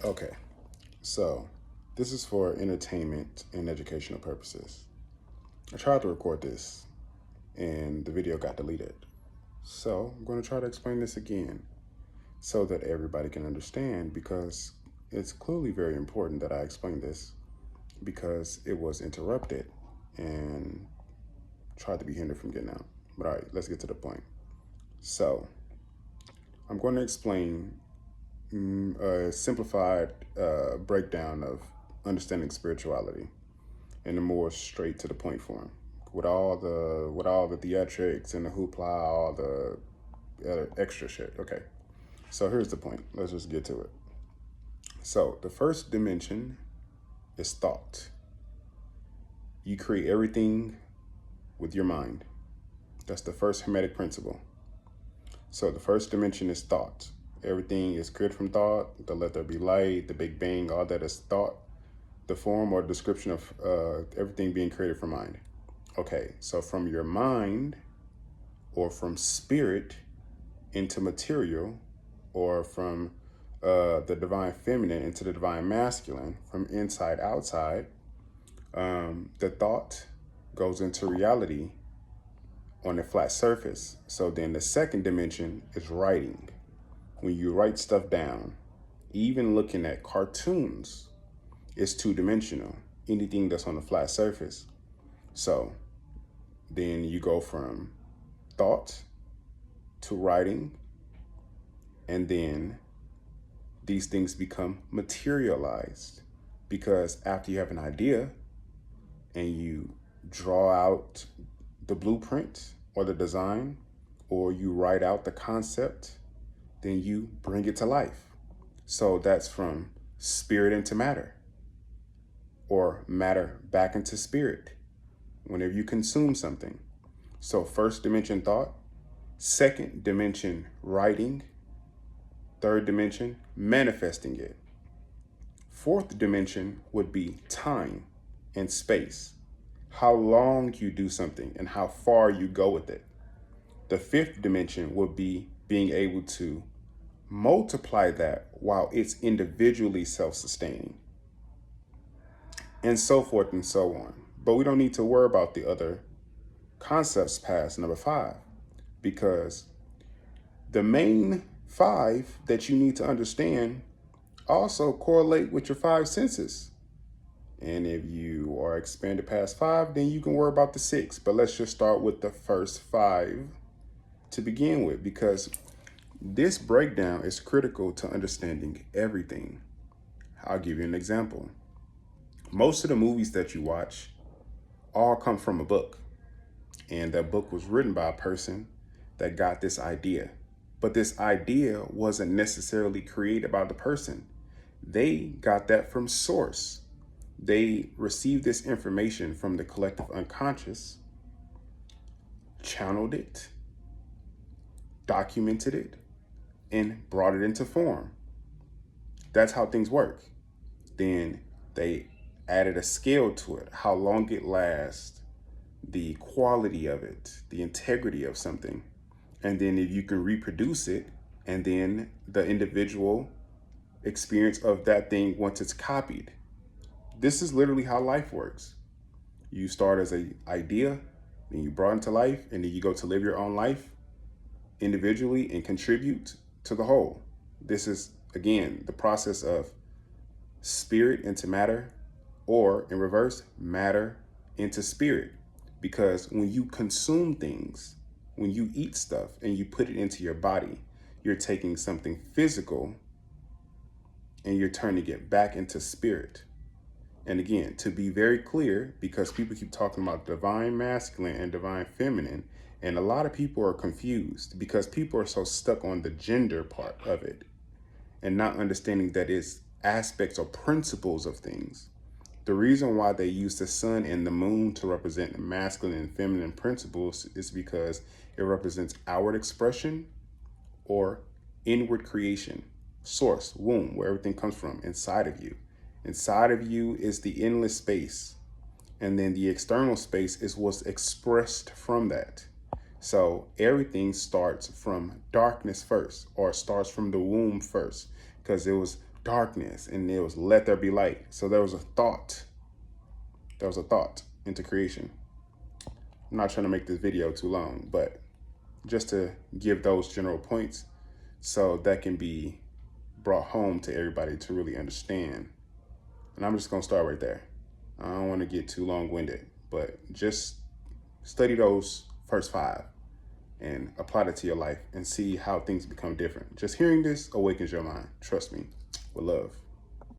Okay, so this is for entertainment and educational purposes. I tried to record this and the video got deleted. So I'm going to try to explain this again so that everybody can understand because it's clearly very important that I explain this because it was interrupted and tried to be hindered from getting out. But all right, let's get to the point. So I'm going to explain a simplified breakdown of understanding spirituality in a more straight to the point form, with all the theatrics and the hoopla, all the extra shit. Okay, so here's the point. Let's just get to it. So the first dimension is thought. You create everything with your mind. That's the first Hermetic principle. So the first dimension is thought. Everything is created from thought. The let there be light, the Big Bang, all that is thought. The form or description of everything being created from mind. Okay, so from your mind or from spirit into material, or from the divine feminine into the divine masculine, from inside outside, the thought goes into reality on a flat surface. So then the second dimension is writing. When you write stuff down, even looking at cartoons, it's two-dimensional. Anything that's on a flat surface. So then you go from thought to writing, and then these things become materialized because after you have an idea and you draw out the blueprint or the design, or you write out the concept, then you bring it to life. So that's from spirit into matter, or matter back into spirit whenever you consume something. So first dimension thought, second dimension writing, third dimension manifesting it. Fourth dimension would be time and space, how long you do something and how far you go with it. The fifth dimension would be being able to multiply that while it's individually self-sustaining, and so forth and so on. But we don't need to worry about the other concepts past number five, because the main five that you need to understand also correlate with your five senses. And if you are expanded past five, then you can worry about the six. But let's just start with the first five to begin with, because this breakdown is critical to understanding everything. I'll give you an example. Most of the movies that you watch all come from a book. And that book was written by a person that got this idea. But this idea wasn't necessarily created by the person. They got that from source. They received this information from the collective unconscious, channeled it, documented it, and brought it into form. That's how things work. Then they added a scale to it, how long it lasts, the quality of it, the integrity of something. And then if you can reproduce it, and then the individual experience of that thing once it's copied. This is literally how life works. You start as an idea, then you brought into life, and then you go to live your own life individually and contribute to the whole. This is, again, the process of spirit into matter, or in reverse, matter into spirit. Because when you consume things, when you eat stuff and you put it into your body, you're taking something physical and you're turning it back into spirit. And again, to be very clear, because people keep talking about divine masculine and divine feminine, and a lot of people are confused because people are so stuck on the gender part of it and not understanding that it's aspects or principles of things. The reason why they use the sun and the moon to represent the masculine and feminine principles is because it represents outward expression or inward creation, source, womb, where everything comes from, inside of you. Inside of you is the endless space. And then the external space is what's expressed from that. So everything starts from darkness first, or starts from the womb first, because it was darkness, and it was let there be light. So there was a thought. There was a thought into creation. I'm not trying to make this video too long, but just to give those general points so that can be brought home to everybody to really understand. And I'm just gonna start right there. I don't want to get too long-winded, but just study those first 5 and apply it to your life and see how things become different. Just hearing this awakens your mind. Trust me, with love.